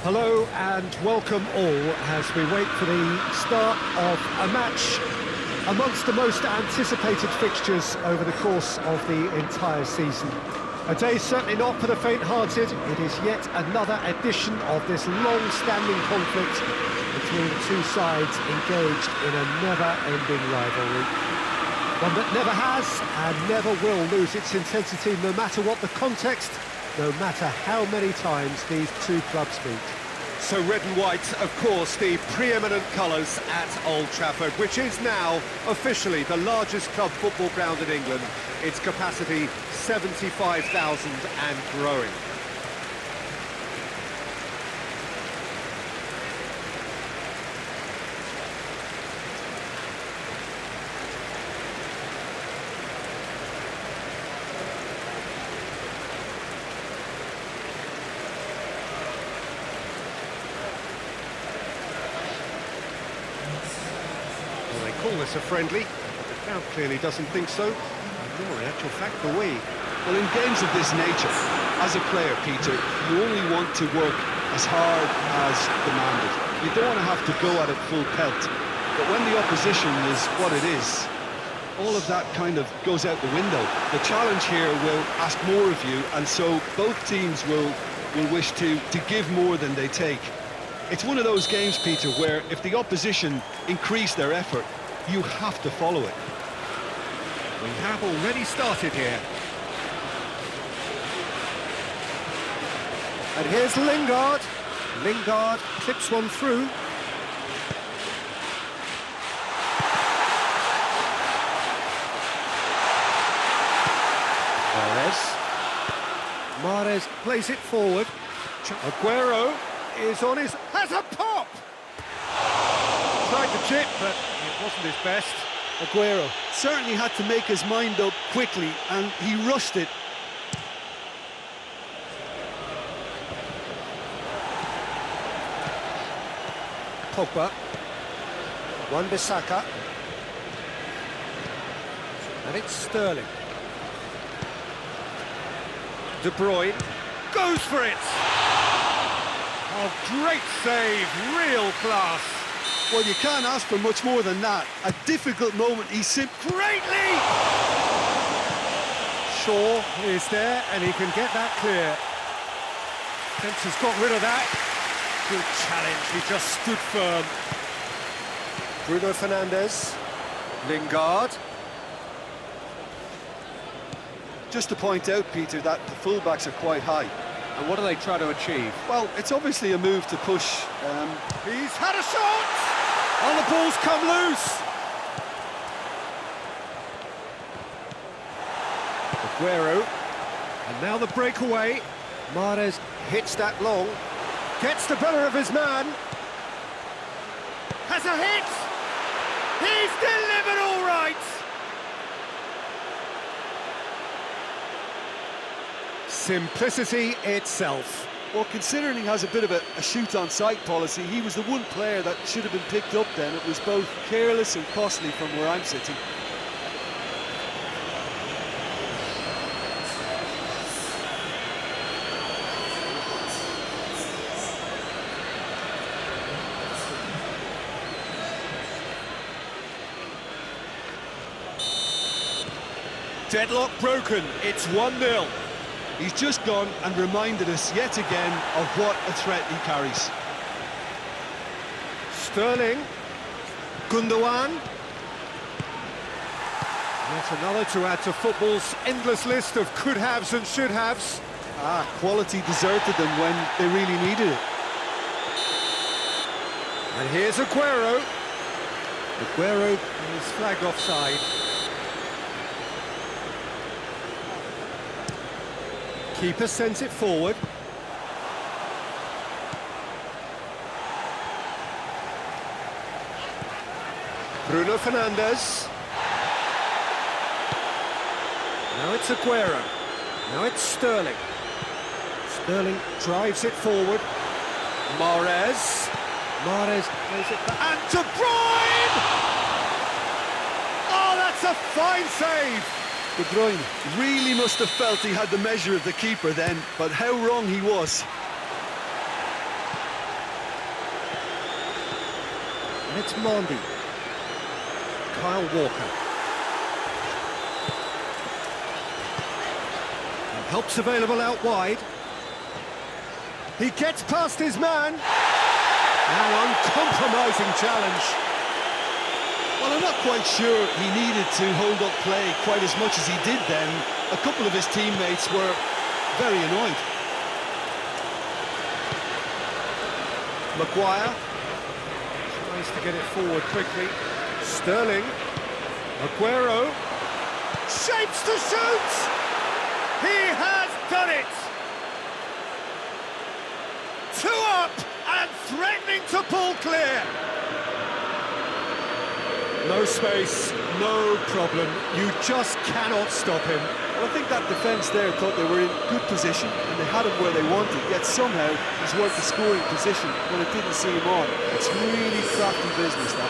Hello and welcome all as we wait for the start of a match amongst the most anticipated fixtures over the course of the entire season. A day certainly not for the faint-hearted. It is yet another edition of this long-standing conflict between two sides engaged in a never-ending rivalry. One that never has and never will lose its intensity no matter what the context, no matter how many times these two clubs meet. So red and white, of course, the preeminent colours at Old Trafford, which is now officially the largest club football ground in England. Its capacity 75,000 and growing. Call this a friendly, but the crowd clearly doesn't think so, nor in actual fact the we. Well, in games of this nature, as a player, Peter, you only want to work as hard as demanded. You don't want to have to go at it full pelt. But when the opposition is what it is, all of that kind of goes out the window. The challenge here will ask more of you, and so both teams will wish to give more than they take. It's one of those games, Peter, where if the opposition increase their effort, you have to follow it. We have already started here. And here's Lingard. Lingard clips one through. Mahrez plays it forward. Aguero is on his... has a pop! Tried to chip, but it wasn't his best. Aguero certainly had to make his mind up quickly, and he rushed it. Pogba. Wan-Bissaka. And it's Sterling. De Bruyne goes for it! Oh, great save, real class. Well, you can't ask for much more than that. A difficult moment, he simply... Greatly! Shaw is there, and he can get that clear. Pence has got rid of that. Good challenge, he just stood firm. Bruno Fernandes. Lingard. Just to point out, Peter, that the fullbacks are quite high. And what do they try to achieve? Well, it's obviously a move to push. He's had a shot! Oh, the ball's come loose! Aguero. And now the breakaway. Mahrez hits that long. Gets the better of his man. Has a hit! He's delivered all right! Simplicity itself. Well, considering he has a bit of a shoot-on-sight policy, he was the one player that should have been picked up then. It was both careless and costly from where I'm sitting. Deadlock broken, it's 1-0. He's just gone and reminded us yet again of what a threat he carries. Sterling. Gundogan. Yet another to add to football's endless list of could-haves and should-haves. Quality deserted them when they really needed it. And here's Aguero. Aguero is flagged offside. Keeper sends it forward. Bruno Fernandes. Now it's Aguero. Now it's Sterling. Sterling drives it forward. Mahrez. Mahrez plays it back. And De Bruyne! Oh, that's a fine save! De Bruyne really must have felt he had the measure of the keeper then, but how wrong he was. And it's Mondi. Kyle Walker. And help's available out wide. He gets past his man. An uncompromising challenge. Well, I'm not quite sure he needed to hold up play quite as much as he did then. A couple of his teammates were very annoyed. Maguire tries to get it forward quickly. Sterling. Aguero shapes to shoot. He has done it. 2 up and threatening to pull clear. No space, no problem. You just cannot stop him. Well, I think that defence there thought they were in good position and they had him where they wanted, yet somehow he's worked the scoring position when it didn't see him on. It's really crafty business, that.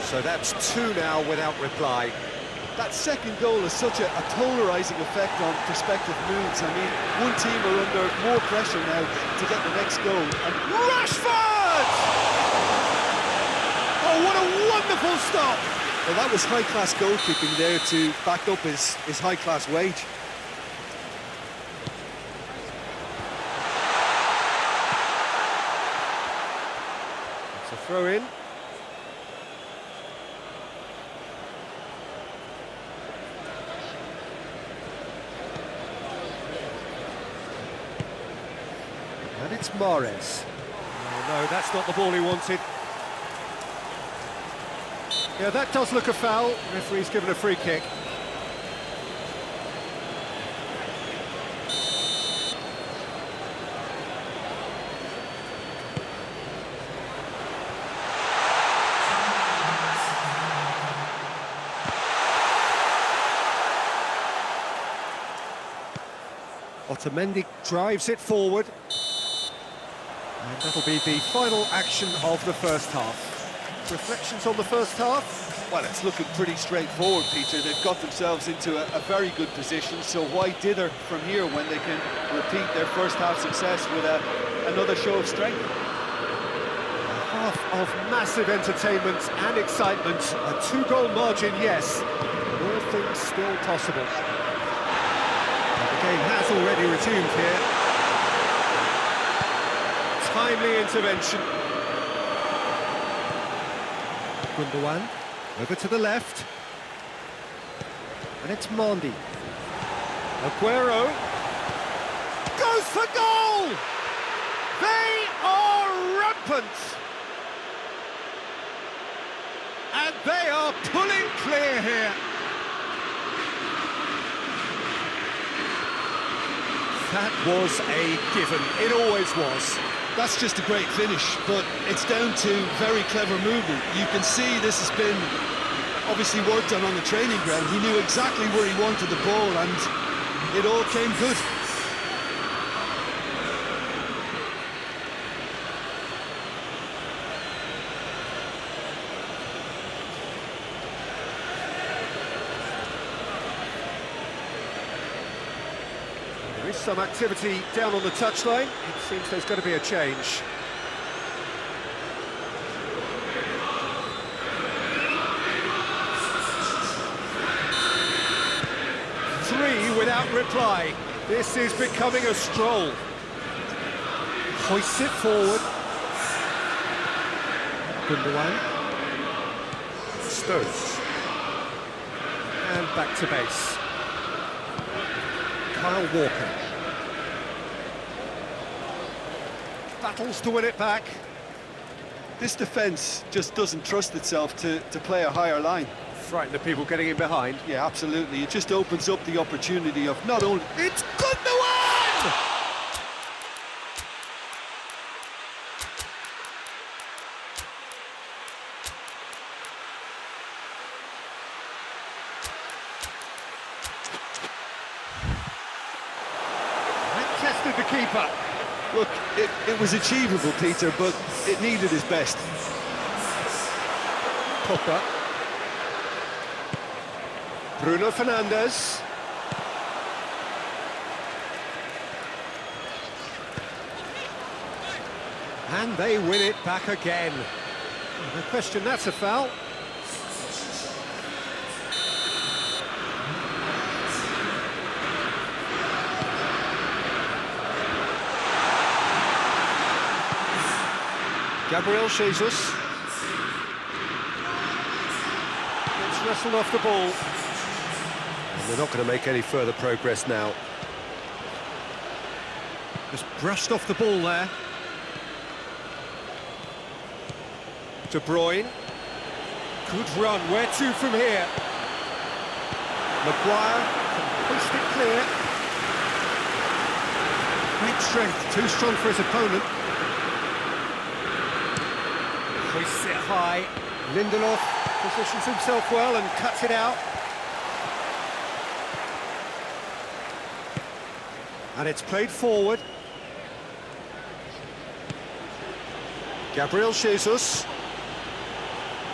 So that's 2 now without reply. That second goal has such a polarising effect on prospective moods. I mean, one team are under more pressure now to get the next goal. And Rashford! Oh, what a wonderful stop! well, that was high-class goalkeeping there to back up his high-class wage. It's a throw-in. And it's Mahrez. Oh, no, that's not the ball he wanted. Yeah, that does look a foul. Referee's given a free kick. Otamendi drives it forward. And that'll be the final action of the first half. Reflections on the first half? Well, it's looking pretty straightforward, Peter. They've got themselves into a very good position, so why dither from here when they can repeat their first half success with another show of strength? A half of massive entertainment and excitement. A 2-goal margin, yes. All things still possible. And the game has already resumed here. Timely intervention. Gundogan, over to the left. And it's Mondi. Aguero goes for goal! They are rampant! And they are pulling clear here. That was a given, it always was. That's just a great finish, but it's down to very clever movement. You can see this has been obviously worked on the training ground. He knew exactly where he wanted the ball and it all came good. There is some activity down on the touchline. It seems there's going to be a change. Three without reply. This is becoming a stroll. Hoists it forward. Gundogan. Stones. And back to base. Kyle Walker. Battles to win it back. This defence just doesn't trust itself to play a higher line. Frighten the people getting in behind. Yeah, absolutely. It just opens up the opportunity of not only... It's Gundogan! That tested the keeper. Look, it was achievable, Peter, but it needed his best. Copa. Bruno Fernandes. And they win it back again. No question, that's a foul. Gabriel Jesus. It's wrestled off the ball. And they're not going to make any further progress now. Just brushed off the ball there. De Bruyne. Good run. Where to from here? Maguire can hoist it clear. Great strength. Too strong for his opponent. Hoists it high. Lindelof positions himself well and cuts it out. And it's played forward. Gabriel Jesus.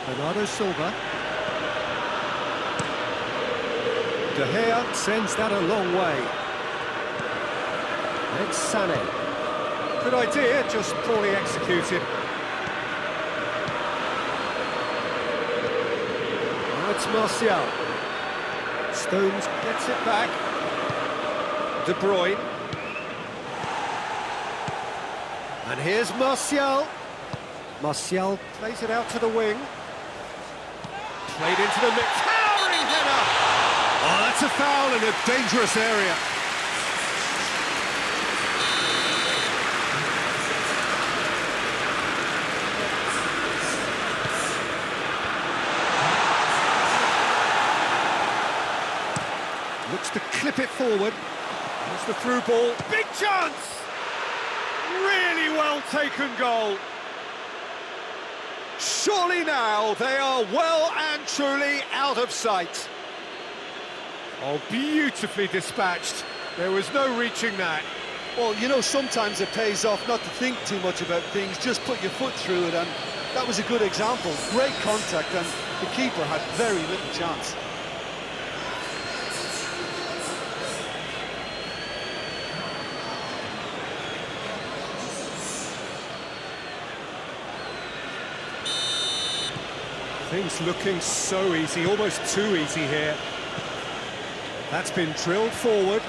Bernardo Silva. De Gea sends that a long way. And it's Sané. Good idea, just poorly executed. Now it's Martial. Stones gets it back. De Bruyne. And here's Martial. Martial plays it out to the wing. Played into the mix. Towering header! Oh, that's a foul in a dangerous area. Looks to clip it forward. There's the through ball. Big chance! Really well taken goal. Surely now they are well and truly out of sight. Oh, beautifully dispatched. There was no reaching that. Well, you know, sometimes it pays off not to think too much about things, just put your foot through it, and that was a good example. Great contact, and the keeper had very little chance. Things looking so easy, almost too easy here. That's been drilled forward.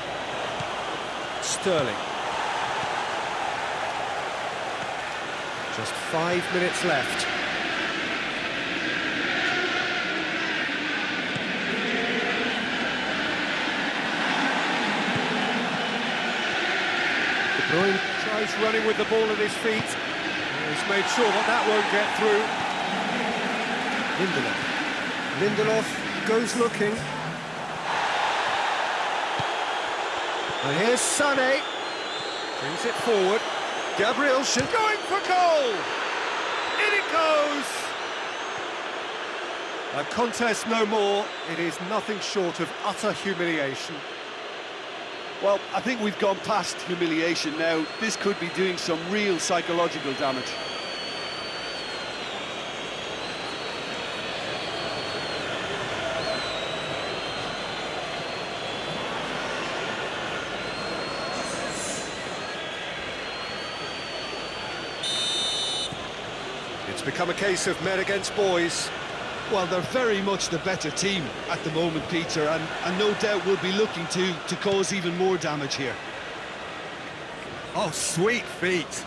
Sterling. Just 5 minutes left. De Bruyne tries running with the ball at his feet. He's made sure that that won't get through. Lindelof goes looking. And here's Sané. Brings it forward. Gabriel going for goal! In it goes! A contest no more. It is nothing short of utter humiliation. Well, I think we've gone past humiliation now. This could be doing some real psychological damage. It's become a case of men against boys. Well, they're very much the better team at the moment, Peter, and no doubt will be looking to cause even more damage here. Oh, sweet feet.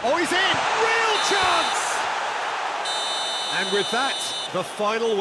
Oh, he's in! Real chance! And with that, the final...